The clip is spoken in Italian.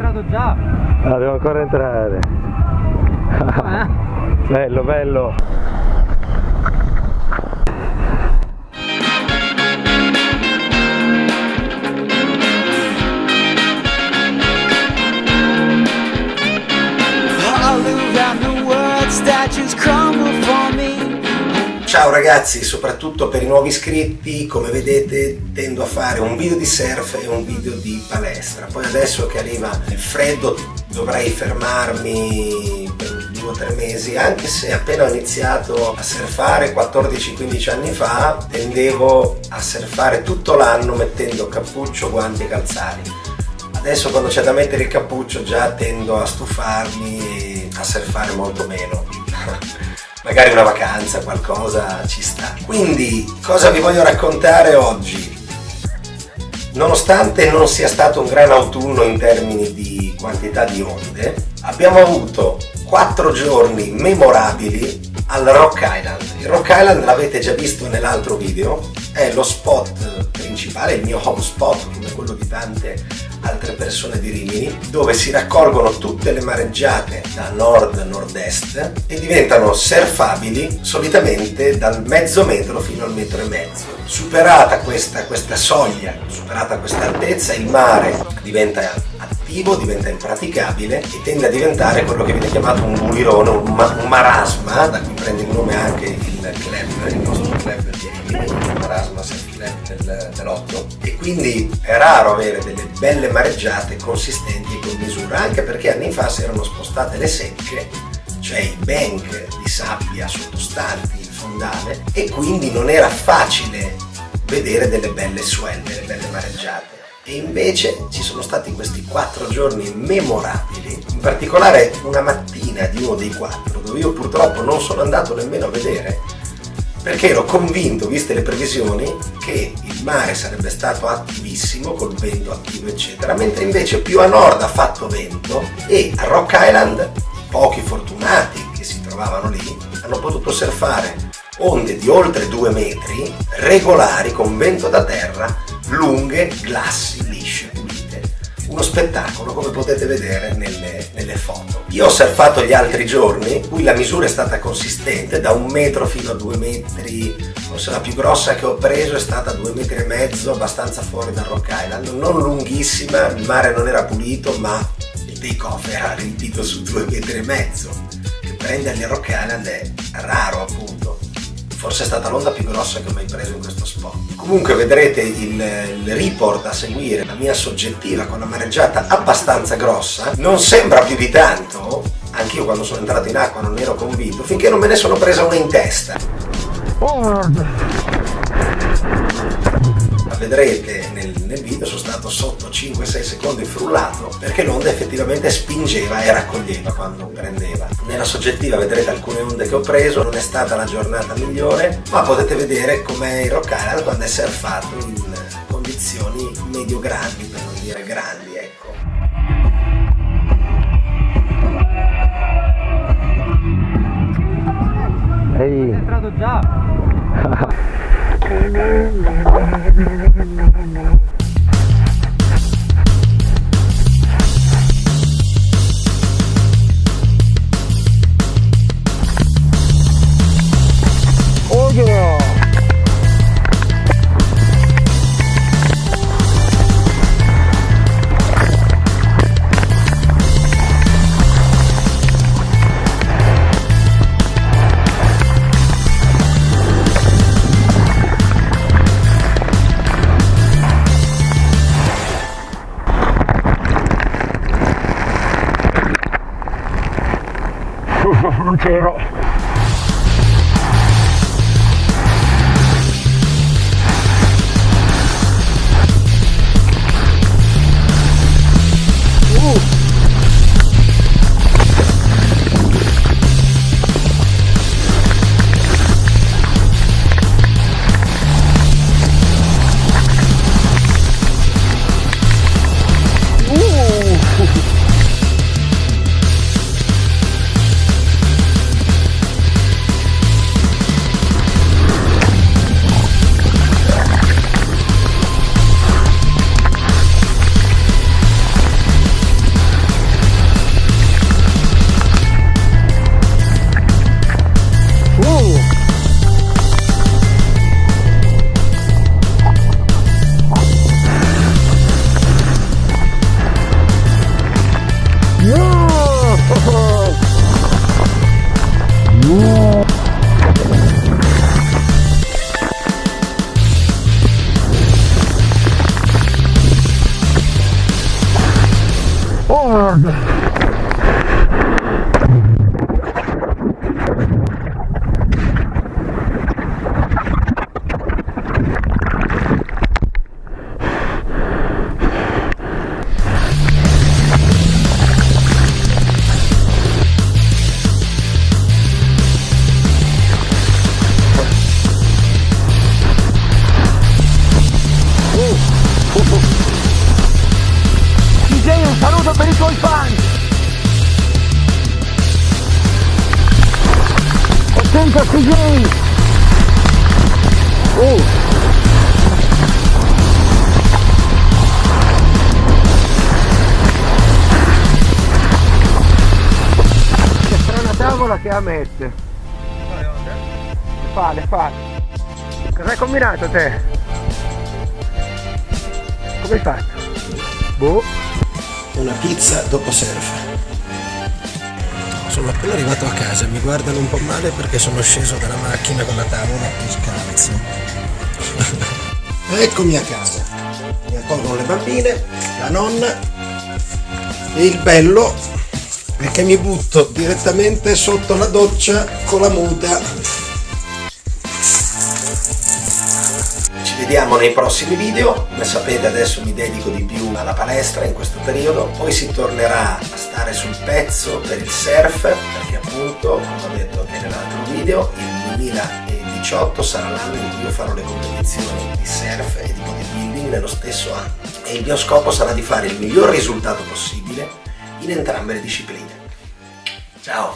entrato già? Ah, devo ancora entrare. Bello, bello. Ciao ragazzi, soprattutto per i nuovi iscritti, come vedete tendo a fare un video di surf e un video di palestra. Poi adesso che arriva il freddo dovrei fermarmi per 2 o 3 mesi, anche se appena ho iniziato a surfare 14-15 anni fa tendevo a surfare tutto l'anno mettendo cappuccio, guanti e calzari. Adesso quando c'è da mettere il cappuccio già tendo a stufarmi e a surfare molto meno. Magari una vacanza, qualcosa ci sta. Quindi, cosa vi voglio raccontare oggi? Nonostante non sia stato un gran autunno in termini di quantità di onde, abbiamo avuto 4 giorni memorabili al Rock Island. Il Rock Island l'avete già visto nell'altro video, è lo spot principale, il mio home spot, come quello di tante altre persone di Rimini, dove si raccolgono tutte le mareggiate da nord-nord-est e diventano surfabili solitamente dal mezzo metro fino al 1,5 metri. Superata questa soglia, superata questa altezza, il mare diventa attivo, diventa impraticabile e tende a diventare quello che viene chiamato un bulirone, un marasma, da cui prende il nome anche il club, il nostro club di Rimini, il marasma surf club dell'8, e quindi è raro avere delle belle mareggiate consistenti e con misura, anche perché anni fa si erano spostate le secche, cioè i bank di sabbia sottostanti il fondale, e quindi non era facile vedere delle belle swell, delle belle mareggiate. E invece ci sono stati questi 4 giorni memorabili, in particolare una mattina di uno dei 4, dove io purtroppo non sono andato nemmeno a vedere, perché ero convinto, viste le previsioni, che il mare sarebbe stato attivissimo, col vento attivo eccetera, mentre invece più a nord ha fatto vento e a Rock Island pochi fortunati che si trovavano lì hanno potuto surfare onde di oltre 2 metri, regolari, con vento da terra, lunghe, glassi, lisce, pulite. Uno spettacolo, come potete vedere nelle foto. Io ho surfato gli altri giorni, in cui la misura è stata consistente, da 1 metro fino a 2 metri, forse la più grossa che ho preso è stata 2,5 metri, abbastanza fuori dal Rock Island, non lunghissima, il mare non era pulito, ma il take-off era riempito su 2,5 metri, che prenderli a Rock Island è raro appunto. Forse è stata l'onda più grossa che ho mai preso in questo spot. Comunque vedrete il report a seguire, la mia soggettiva con una mareggiata abbastanza grossa. Non sembra più di tanto, anch'io quando sono entrato in acqua non ero convinto, finché non me ne sono presa una in testa. La vedrete nel video, sono stato sotto 5-6 secondi frullato, perché l'onda effettivamente spingeva e raccoglieva quando prendeva. Nella soggettiva vedrete alcune onde che ho preso, non è stata la giornata migliore, ma potete vedere com'è il Rock Island quando è surfato in condizioni medio-grandi, per non dire grandi, ecco. Ehi. È entrato già? Oh yeah. Non c'ero. Minchia così! Che strana tavola che ammette. Le fa. Cosa hai combinato te? Come hai fatto? Boh. Una pizza dopo surf. Sono appena arrivato a casa, mi guardano un po' male perché sono sceso dalla macchina con la tavola e scalzo. Eccomi a casa. Mi accolgono le bambine, la nonna e il bello è che mi butto direttamente sotto la doccia con la muta. Ci vediamo nei prossimi video. Come sapete adesso mi dedico di più alla palestra in questo periodo, poi si tornerà a stare sul pezzo per il surf, perché appunto, come ho detto anche nell'altro video, il 2018 sarà l'anno in cui io farò le competizioni di surf e di bodybuilding nello stesso anno e il mio scopo sarà di fare il miglior risultato possibile in entrambe le discipline. Ciao!